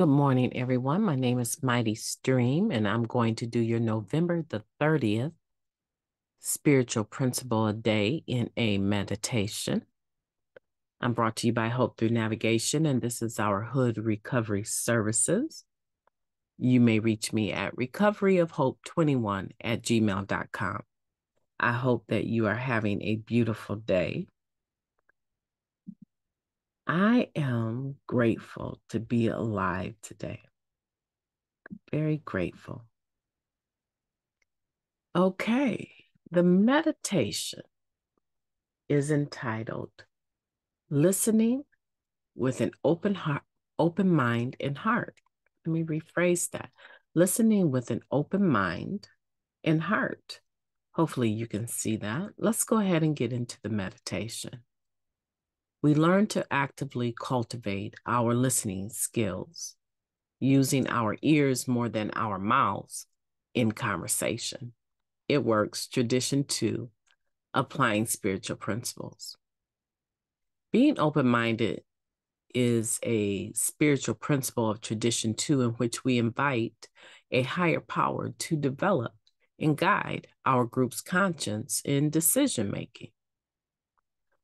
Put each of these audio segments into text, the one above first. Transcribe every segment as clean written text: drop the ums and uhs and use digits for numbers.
Good morning, everyone. My name is Mighty Stream, and I'm going to do your November the 30th spiritual principle a day in a meditation. I'm brought to you by Hope Through Navigation, and this is our H.O.O.D recovery services. You may reach me at recoveryofhope21@gmail.com. I hope that you are having a beautiful day. I am grateful to be alive today. Very grateful. Okay, the meditation is entitled Listening with an Open Heart, Open Mind and Heart. Let me rephrase that. Listening with an open mind and heart. Hopefully you can see that. Let's go ahead and get into the meditation. We learn to actively cultivate our listening skills, using our ears more than our mouths in conversation. It works. Tradition 2, applying spiritual principles. Being open-minded is a spiritual principle of tradition 2 in which we invite a higher power to develop and guide our group's conscience in decision-making.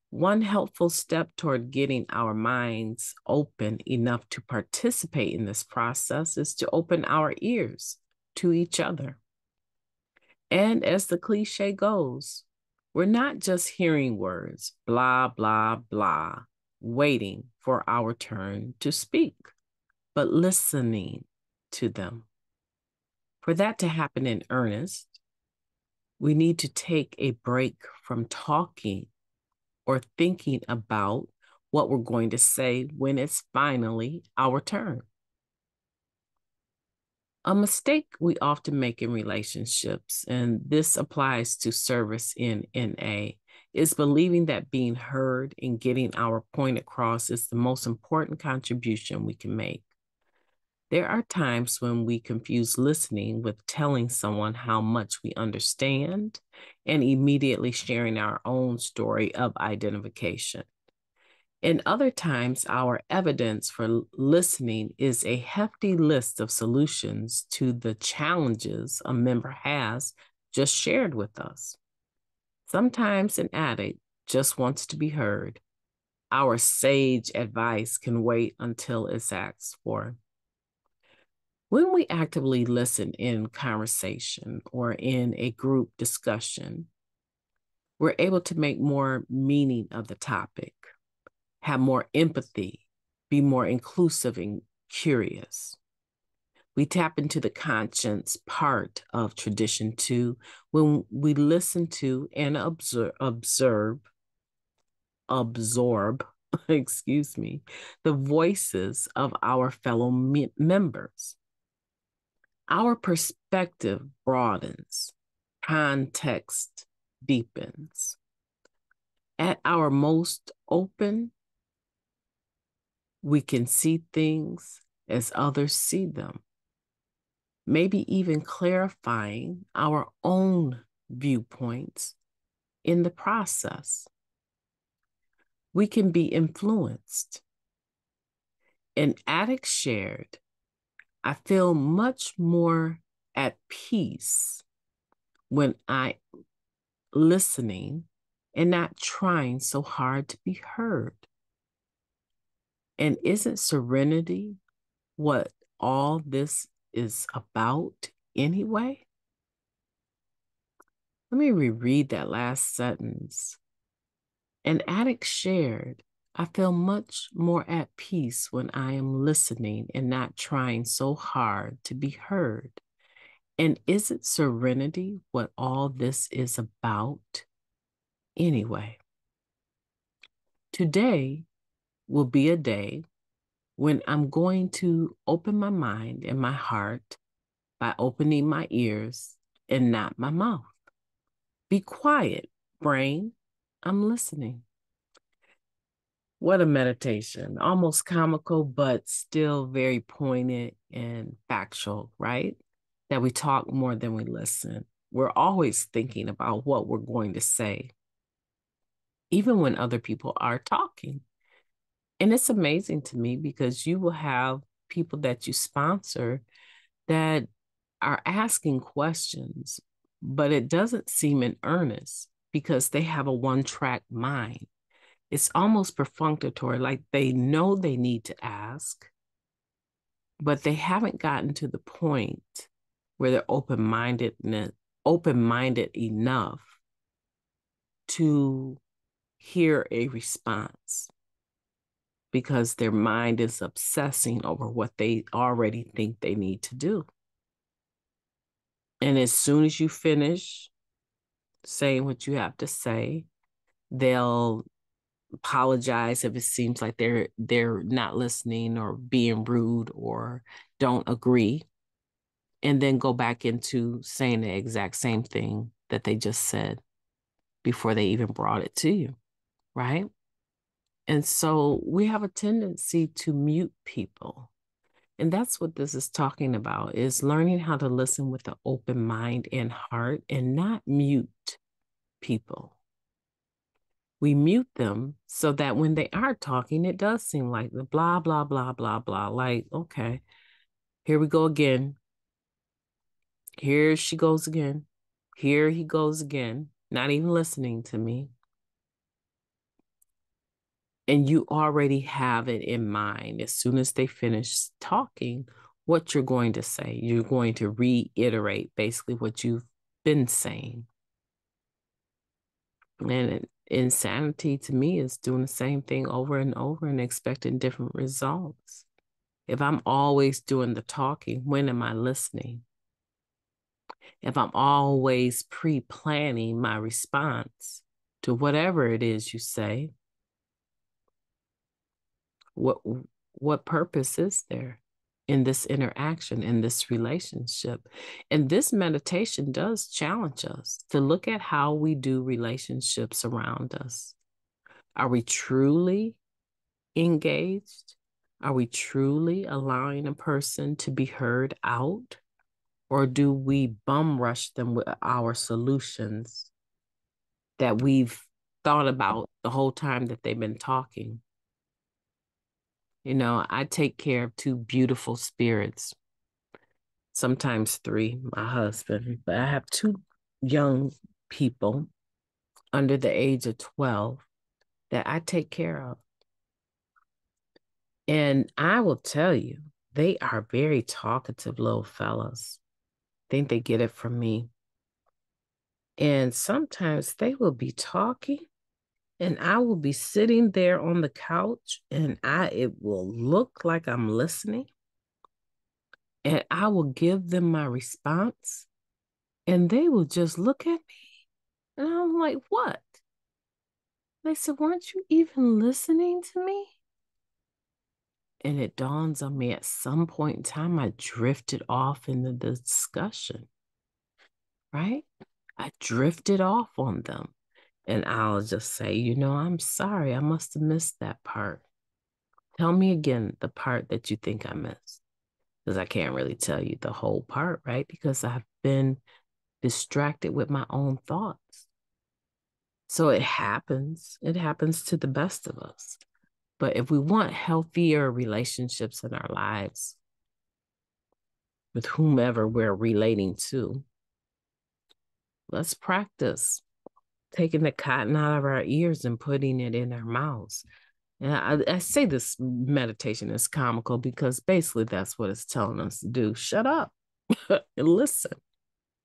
One helpful step toward getting our minds open enough to participate in this process is to open our ears to each other. And as the cliche goes, we're not just hearing words, blah, blah, blah, waiting for our turn to speak, but listening to them. For that to happen in earnest, we need to take a break from talking or thinking about what we're going to say when it's finally our turn. A mistake we often make in relationships, and this applies to service in NA, is believing that being heard and getting our point across is the most important contribution we can make. There are times when we confuse listening with telling someone how much we understand and immediately sharing our own story of identification. In other times, our evidence for listening is a hefty list of solutions to the challenges a member has just shared with us. Sometimes an addict just wants to be heard. Our sage advice can wait until it's asked for. When we actively listen in conversation or in a group discussion, we're able to make more meaning of the topic, have more empathy, be more inclusive and curious. We tap into the conscience part of tradition 2 when we listen to and absorb, excuse me, the voices of our fellow members. Our perspective broadens, context deepens. At our most open, we can see things as others see them, maybe even clarifying our own viewpoints in the process. We can be influenced. An addict shared, I feel much more at peace when I'm listening and not trying so hard to be heard. And isn't serenity what all this is about anyway? Let me reread that last sentence. An addict shared, I feel much more at peace when I am listening and not trying so hard to be heard. And isn't serenity what all this is about anyway? Today will be a day when I'm going to open my mind and my heart by opening my ears and not my mouth. Be quiet, brain. I'm listening. What a meditation. Almost comical, but still very poignant and factual, right? That we talk more than we listen. We're always thinking about what we're going to say, even when other people are talking. And it's amazing to me because you will have people that you sponsor that are asking questions, but it doesn't seem in earnest because they have a one-track mind. It's almost perfunctory, like they know they need to ask, but they haven't gotten to the point where they're open-minded enough to hear a response because their mind is obsessing over what they already think they need to do. And as soon as you finish saying what you have to say, they'll apologize if it seems like they're not listening or being rude or don't agree, and then go back into saying the exact same thing that they just said before they even brought it to you, right? And so we have a tendency to mute people. And that's what this is talking about, is learning how to listen with an open mind and heart and not mute people. We mute them so that when they are talking, it does seem like the blah, blah, blah, blah, blah. Like, okay, here we go again. Here she goes again. Here he goes again, not even listening to me. And you already have it in mind as soon as they finish talking, what you're going to say. You're going to reiterate basically what you've been saying. And insanity to me is doing the same thing over and over and expecting different results. If I'm always doing the talking, when am I listening? If I'm always pre-planning my response to whatever it is you say, what purpose is there in this interaction, in this relationship? And this meditation does challenge us to look at how we do relationships around us. Are we truly engaged? Are we truly allowing a person to be heard out? Or do we bum rush them with our solutions that we've thought about the whole time that they've been talking? You know, I take care of two beautiful spirits, sometimes three, my husband, but I have two young people under the age of 12 that I take care of. And I will tell you, they are very talkative little fellas. I think they get it from me. And sometimes they will be talking and I will be sitting there on the couch and it will look like I'm listening. And I will give them my response and they will just look at me. And I'm like, what? They said, weren't you even listening to me? And it dawns on me at some point in time, I drifted off into the discussion, right? I drifted off on them. And I'll just say, you know, I'm sorry. I must have missed that part. Tell me again the part that you think I missed. Because I can't really tell you the whole part, right? Because I've been distracted with my own thoughts. So it happens. It happens to the best of us. But if we want healthier relationships in our lives with whomever we're relating to, let's practice taking the cotton out of our ears and putting it in our mouths. And I say this meditation is comical because basically that's what it's telling us to do. Shut up and listen,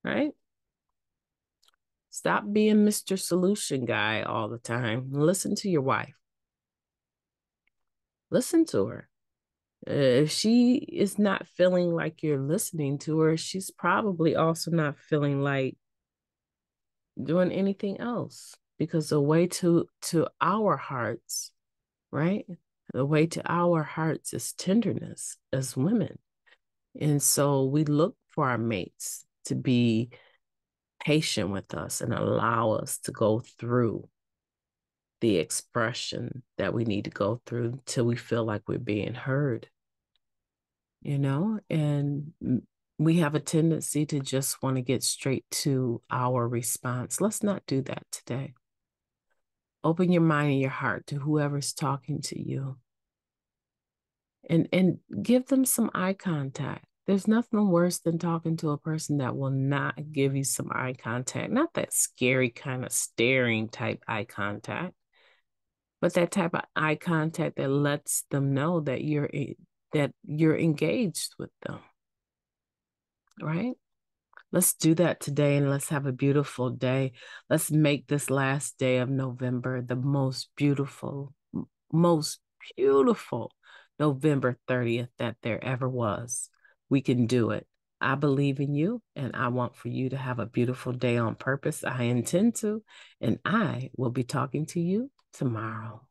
right? Stop being Mr. Solution Guy all the time. Listen to your wife. Listen to her. If she is not feeling like you're listening to her, she's probably also not feeling like doing anything else, because the way to our hearts, right? The way to our hearts is tenderness as women. And so we look for our mates to be patient with us and allow us to go through the expression that we need to go through till we feel like we're being heard, you know? And we have a tendency to just want to get straight to our response. Let's not do that today. Open your mind and your heart to whoever's talking to you. and give them some eye contact. There's nothing worse than talking to a person that will not give you some eye contact. Not that scary kind of staring type eye contact, but that type of eye contact that lets them know that you're engaged with them, right? Let's do that today and let's have a beautiful day. Let's make this last day of November the most beautiful November 30th that there ever was. We can do it. I believe in you and I want for you to have a beautiful day on purpose. I intend to, and I will be talking to you tomorrow.